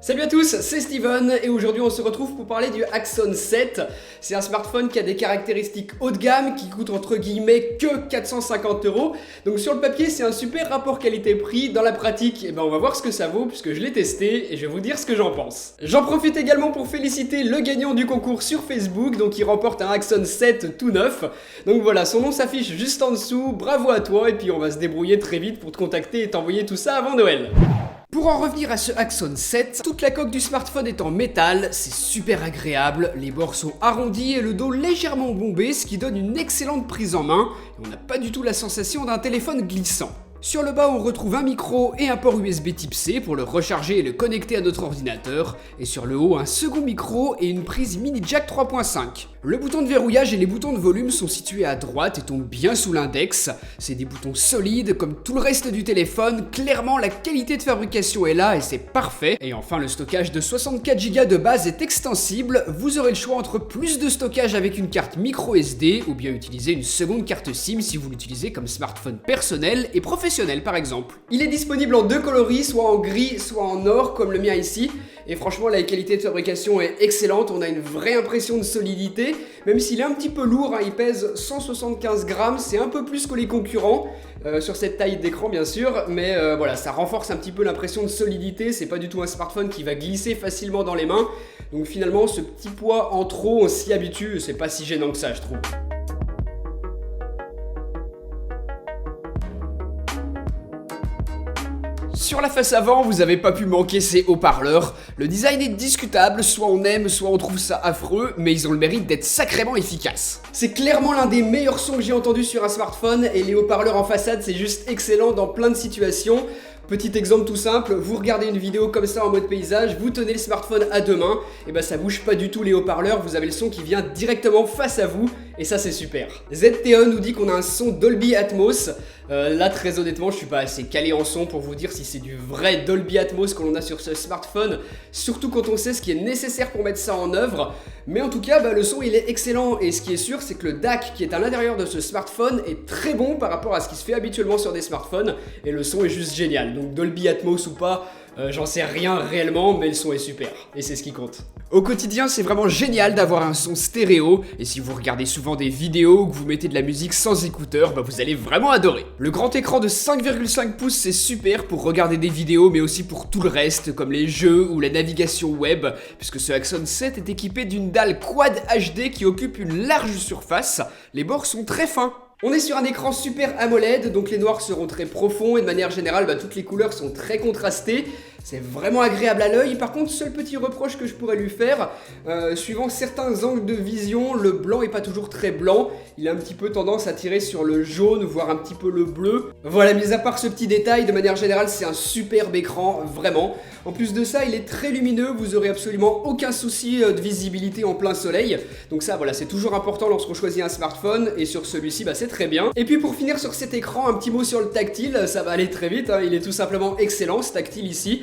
Salut à tous, c'est Steven et aujourd'hui on se retrouve pour parler du Axon 7. C'est un smartphone qui a des caractéristiques haut de gamme, qui coûte entre guillemets que 450 €. Donc sur le papier c'est un super rapport qualité-prix, dans la pratique on va voir ce que ça vaut puisque je l'ai testé et je vais vous dire ce que j'en pense. J'en profite également pour féliciter le gagnant du concours sur Facebook, donc il remporte un Axon 7 tout neuf. Donc voilà, son nom s'affiche juste en dessous, bravo à toi et puis on va se débrouiller très vite pour te contacter et t'envoyer tout ça avant Noël. Pour en revenir à ce Axon 7, toute la coque du smartphone est en métal, c'est super agréable, les bords sont arrondis et le dos légèrement bombé, ce qui donne une excellente prise en main, et on n'a pas du tout la sensation d'un téléphone glissant. Sur le bas, on retrouve un micro et un port USB type C pour le recharger et le connecter à notre ordinateur, et sur le haut, un second micro et une prise mini jack 3.5. Le bouton de verrouillage et les boutons de volume sont situés à droite et tombent bien sous l'index. C'est des boutons solides comme tout le reste du téléphone, clairement la qualité de fabrication est là et c'est parfait. Et enfin le stockage de 64 Go de base est extensible, vous aurez le choix entre plus de stockage avec une carte micro SD ou bien utiliser une seconde carte SIM si vous l'utilisez comme smartphone personnel et professionnel par exemple. Il est disponible en deux coloris, soit en gris soit en or comme le mien ici. Et franchement la qualité de fabrication est excellente, on a une vraie impression de solidité, même s'il est un petit peu lourd, il pèse 175 grammes, c'est un peu plus que les concurrents, sur cette taille d'écran bien sûr, mais voilà, ça renforce un petit peu l'impression de solidité, c'est pas du tout un smartphone qui va glisser facilement dans les mains, donc finalement ce petit poids en trop, on s'y habitue, c'est pas si gênant que ça je trouve. Sur la face avant, vous avez pas pu manquer ces haut-parleurs. Le design est discutable, soit on aime, soit on trouve ça affreux, mais ils ont le mérite d'être sacrément efficaces. C'est clairement l'un des meilleurs sons que j'ai entendu sur un smartphone, et les haut-parleurs en façade, c'est juste excellent dans plein de situations. Petit exemple tout simple, vous regardez une vidéo comme ça en mode paysage, vous tenez le smartphone à deux mains, et ça bouge pas du tout les haut-parleurs, vous avez le son qui vient directement face à vous, et ça c'est super. ZTE nous dit qu'on a un son Dolby Atmos, là très honnêtement je suis pas assez calé en son pour vous dire si c'est du vrai Dolby Atmos que l'on a sur ce smartphone, surtout quand on sait ce qui est nécessaire pour mettre ça en œuvre, mais en tout cas le son il est excellent, et ce qui est sûr c'est que le DAC qui est à l'intérieur de ce smartphone est très bon par rapport à ce qui se fait habituellement sur des smartphones, et le son est juste génial. Donc Dolby Atmos ou pas, j'en sais rien réellement, mais le son est super, et c'est ce qui compte. Au quotidien, c'est vraiment génial d'avoir un son stéréo, et si vous regardez souvent des vidéos ou que vous mettez de la musique sans écouteurs, vous allez vraiment adorer. Le grand écran de 5,5 pouces, c'est super pour regarder des vidéos, mais aussi pour tout le reste, comme les jeux ou la navigation web, puisque ce Axon 7 est équipé d'une dalle Quad HD qui occupe une large surface, les bords sont très fins. On est sur un écran Super AMOLED, donc les noirs seront très profonds et de manière générale, toutes les couleurs sont très contrastées. C'est vraiment agréable à l'œil. Par contre, seul petit reproche que je pourrais lui faire, suivant certains angles de vision, le blanc est pas toujours très blanc. Il a un petit peu tendance à tirer sur le jaune, voire un petit peu le bleu. Voilà, mis à part ce petit détail, de manière générale, c'est un superbe écran, vraiment. En plus de ça, il est très lumineux, vous aurez absolument aucun souci de visibilité en plein soleil. Donc ça, voilà, c'est toujours important lorsqu'on choisit un smartphone, et sur celui-ci, c'est très bien. Et puis pour finir sur cet écran, un petit mot sur le tactile, ça va aller très vite, il est tout simplement excellent, ce tactile ici.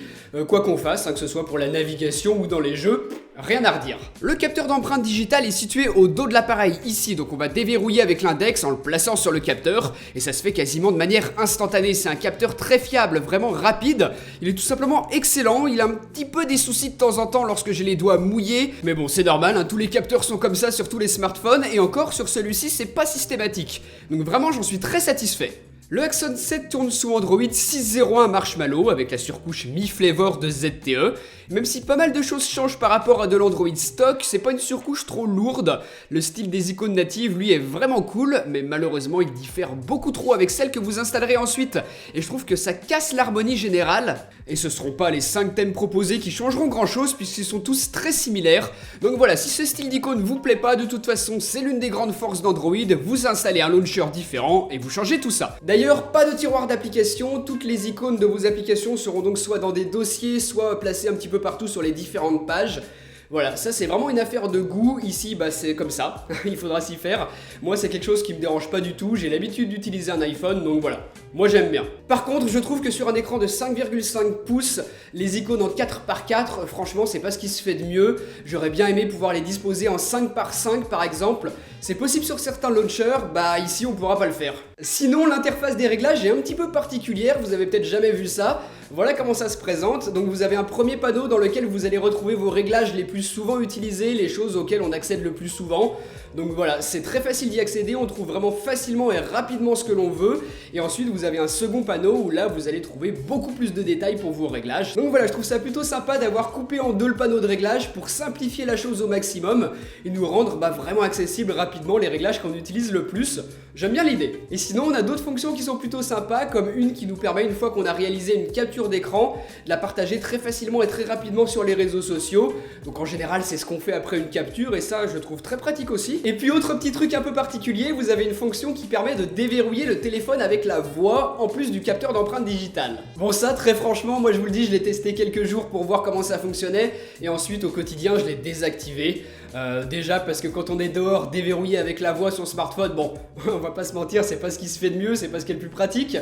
Quoi qu'on fasse, que ce soit pour la navigation ou dans les jeux, rien à redire. Le capteur d'empreinte digitale est situé au dos de l'appareil ici, donc on va déverrouiller avec l'index en le plaçant sur le capteur, et ça se fait quasiment de manière instantanée. C'est un capteur très fiable, vraiment rapide, il est tout simplement excellent, il a un petit peu des soucis de temps en temps lorsque j'ai les doigts mouillés, mais bon c'est normal, tous les capteurs sont comme ça sur tous les smartphones, et encore sur celui-ci c'est pas systématique, donc vraiment j'en suis très satisfait. Le Axon 7 tourne sous Android 6.01 Marshmallow avec la surcouche Mi Flavor de ZTE. Même si pas mal de choses changent par rapport à de l'Android stock, c'est pas une surcouche trop lourde. Le style des icônes natives lui est vraiment cool, mais malheureusement il diffère beaucoup trop avec celle que vous installerez ensuite. Et je trouve que ça casse l'harmonie générale. Et ce seront pas les 5 thèmes proposés qui changeront grand chose puisqu'ils sont tous très similaires. Donc voilà, si ce style d'icône vous plaît pas, de toute façon c'est l'une des grandes forces d'Android, vous installez un launcher différent et vous changez tout ça. D'ailleurs, pas de tiroir d'applications, toutes les icônes de vos applications seront donc soit dans des dossiers, soit placées un petit peu partout sur les différentes pages. Voilà, ça c'est vraiment une affaire de goût, ici c'est comme ça, il faudra s'y faire. Moi c'est quelque chose qui me dérange pas du tout, j'ai l'habitude d'utiliser un iPhone, donc voilà, moi j'aime bien. Par contre, je trouve que sur un écran de 5,5 pouces, les icônes en 4x4, franchement c'est pas ce qui se fait de mieux. J'aurais bien aimé pouvoir les disposer en 5x5 par exemple, C'est possible sur certains launchers, bah ici on pourra pas le faire. Sinon l'interface des réglages est un petit peu particulière, vous avez peut-être jamais vu ça. Voilà comment ça se présente. Donc vous avez un premier panneau dans lequel vous allez retrouver vos réglages les plus souvent utilisés, les choses auxquelles on accède le plus souvent. Donc voilà, c'est très facile d'y accéder, on trouve vraiment facilement et rapidement ce que l'on veut. Et ensuite vous avez un second panneau où là vous allez trouver beaucoup plus de détails pour vos réglages. Donc voilà, je trouve ça plutôt sympa d'avoir coupé en deux le panneau de réglage pour simplifier la chose au maximum et nous rendre vraiment accessibles rapidement les réglages qu'on utilise le plus. J'aime bien l'idée. Et sinon on a d'autres fonctions qui sont plutôt sympas, comme une qui nous permet, une fois qu'on a réalisé une capture d'écran, de la partager très facilement et très rapidement sur les réseaux sociaux. Donc en général c'est ce qu'on fait après une capture et ça je trouve très pratique aussi. Et puis autre petit truc un peu particulier, vous avez une fonction qui permet de déverrouiller le téléphone avec la voix en plus du capteur d'empreinte digitale. Bon ça très franchement moi je vous le dis, je l'ai testé quelques jours pour voir comment ça fonctionnait et ensuite au quotidien je l'ai désactivé. Déjà parce que quand on est dehors, déverrouiller avec la voix son smartphone, bon, on va pas se mentir, c'est pas ce qui se fait de mieux, c'est pas ce qui est le plus pratique.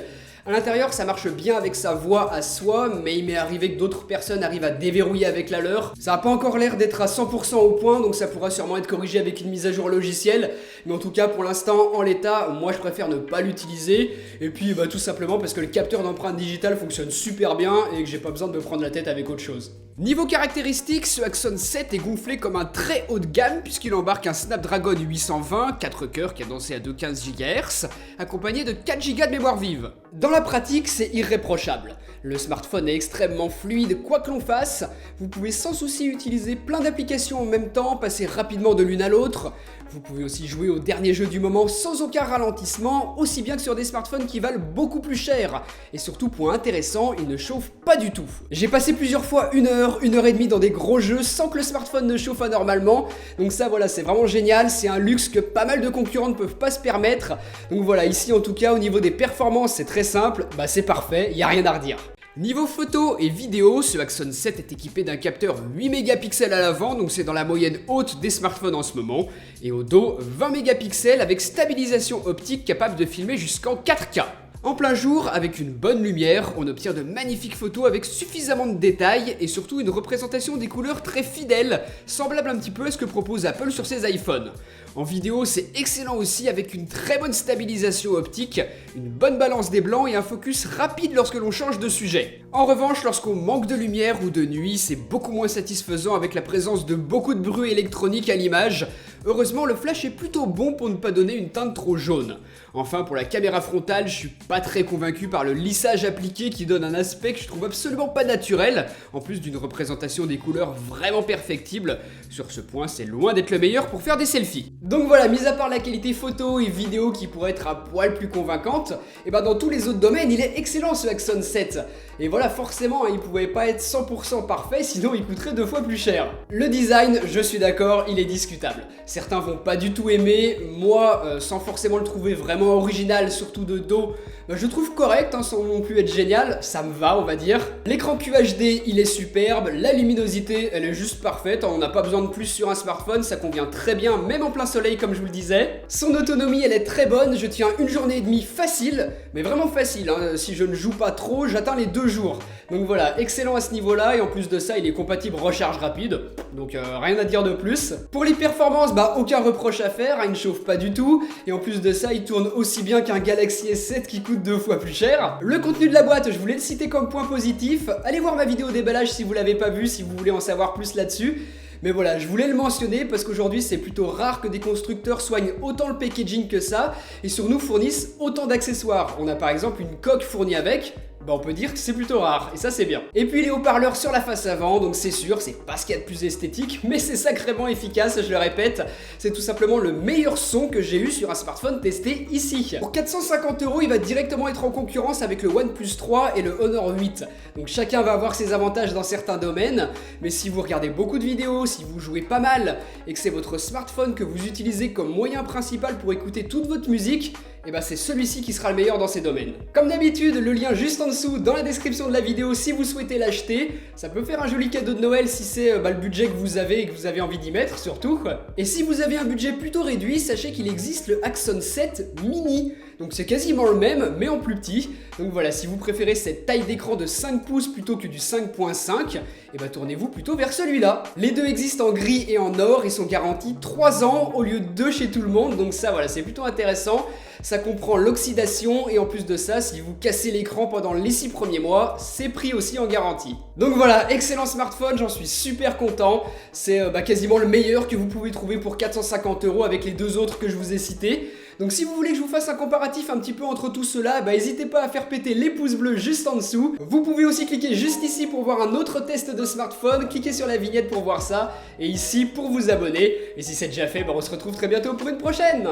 À l'intérieur, ça marche bien avec sa voix à soi, mais il m'est arrivé que d'autres personnes arrivent à déverrouiller avec la leur. Ça n'a pas encore l'air d'être à 100% au point, donc ça pourra sûrement être corrigé avec une mise à jour logicielle. Mais en tout cas, pour l'instant, en l'état, moi je préfère ne pas l'utiliser. Et puis tout simplement parce que le capteur d'empreinte digitale fonctionne super bien et que j'ai pas besoin de me prendre la tête avec autre chose. Niveau caractéristiques, ce Axon 7 est gonflé comme un très haut de gamme puisqu'il embarque un Snapdragon 820, 4 cœurs cadencé à 2,15 GHz, accompagné de 4 Go de mémoire vive. Dans la pratique, c'est irréprochable. Le smartphone est extrêmement fluide quoi que l'on fasse, vous pouvez sans souci utiliser plein d'applications en même temps, passer rapidement de l'une à l'autre. Vous pouvez aussi jouer au dernier jeu du moment sans aucun ralentissement, aussi bien que sur des smartphones qui valent beaucoup plus cher. Et surtout, point intéressant, il ne chauffe pas du tout. J'ai passé plusieurs fois 1 heure et demie dans des gros jeux sans que le smartphone ne chauffe anormalement. Donc ça voilà, c'est vraiment génial, c'est un luxe que pas mal de concurrents ne peuvent pas se permettre. Donc voilà, ici en tout cas au niveau des performances c'est très simple, c'est parfait, y a rien à redire. Niveau photo et vidéo, ce Axon 7 est équipé d'un capteur 8 mégapixels à l'avant, donc c'est dans la moyenne haute des smartphones en ce moment, et au dos 20 mégapixels avec stabilisation optique capable de filmer jusqu'en 4K. En plein jour, avec une bonne lumière, on obtient de magnifiques photos avec suffisamment de détails et surtout une représentation des couleurs très fidèle, semblable un petit peu à ce que propose Apple sur ses iPhones. En vidéo, c'est excellent aussi avec une très bonne stabilisation optique, une bonne balance des blancs et un focus rapide lorsque l'on change de sujet. En revanche, lorsqu'on manque de lumière ou de nuit, c'est beaucoup moins satisfaisant avec la présence de beaucoup de bruit électronique à l'image. Heureusement, le flash est plutôt bon pour ne pas donner une teinte trop jaune. Enfin, pour la caméra frontale, je suis pas très convaincu par le lissage appliqué qui donne un aspect que je trouve absolument pas naturel, en plus d'une représentation des couleurs vraiment perfectible. Sur ce point, c'est loin d'être le meilleur pour faire des selfies. Donc voilà, mis à part la qualité photo et vidéo qui pourrait être un poil plus convaincante, et dans tous les autres domaines, il est excellent ce Axon 7. Et voilà, forcément, il pouvait pas être 100% parfait, sinon il coûterait 2 fois plus cher. Le design, je suis d'accord, il est discutable. Certains vont pas du tout aimer, moi, sans forcément le trouver vraiment original, surtout de dos, je trouve correct, sans non plus être génial, ça me va on va dire. L'écran QHD il est superbe, la luminosité elle est juste parfaite, on n'a pas besoin de plus sur un smartphone, ça convient très bien même en plein soleil comme je vous le disais. Son autonomie elle est très bonne, je tiens 1 journée et demie facile, mais vraiment facile, si je ne joue pas trop j'atteins les 2 jours. Donc voilà, excellent à ce niveau là et en plus de ça il est compatible recharge rapide, donc rien à dire de plus. Pour les performances, aucun reproche à faire, il ne chauffe pas du tout et en plus de ça il tourne aussi bien qu'un Galaxy S7 qui coûte 2 fois plus cher. Le contenu de la boîte, je voulais le citer comme point positif. Allez voir ma vidéo déballage si vous l'avez pas vu, si vous voulez en savoir plus là-dessus. Mais voilà, je voulais le mentionner parce qu'aujourd'hui c'est plutôt rare que des constructeurs soignent autant le packaging que ça et sur nous fournissent autant d'accessoires. On a par exemple une coque fournie avec. On peut dire que c'est plutôt rare, et ça c'est bien. Et puis les haut-parleurs sur la face avant, donc c'est sûr, c'est pas ce qu'il y a de plus esthétique, mais c'est sacrément efficace, je le répète. C'est tout simplement le meilleur son que j'ai eu sur un smartphone testé ici. Pour 450 €, il va directement être en concurrence avec le OnePlus 3 et le Honor 8. Donc chacun va avoir ses avantages dans certains domaines, mais si vous regardez beaucoup de vidéos, si vous jouez pas mal, et que c'est votre smartphone que vous utilisez comme moyen principal pour écouter toute votre musique, et bah c'est celui-ci qui sera le meilleur dans ces domaines. Comme d'habitude, le lien juste en dessous dans la description de la vidéo si vous souhaitez l'acheter. Ça peut faire un joli cadeau de Noël si c'est le budget que vous avez et que vous avez envie d'y mettre surtout. Et si vous avez un budget plutôt réduit, sachez qu'il existe le Axon 7 Mini. Donc c'est quasiment le même mais en plus petit. Donc voilà, si vous préférez cette taille d'écran de 5 pouces plutôt que du 5.5, et bah tournez-vous plutôt vers celui-là. Les deux existent en gris et en or et sont garantis 3 ans au lieu de 2 chez tout le monde. Donc ça voilà, c'est plutôt intéressant. Ça comprend l'oxydation et en plus de ça, si vous cassez l'écran pendant les 6 premiers mois, c'est pris aussi en garantie. Donc voilà, excellent smartphone, j'en suis super content. C'est quasiment le meilleur que vous pouvez trouver pour 450 € avec les deux autres que je vous ai cités. Donc si vous voulez que je vous fasse un comparatif un petit peu entre tout cela, n'hésitez pas à faire péter les pouces bleus juste en dessous. Vous pouvez aussi cliquer juste ici pour voir un autre test de smartphone, cliquez sur la vignette pour voir ça, et ici pour vous abonner. Et si c'est déjà fait, on se retrouve très bientôt pour une prochaine.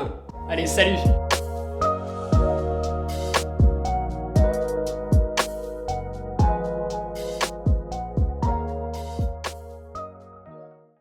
Allez, salut!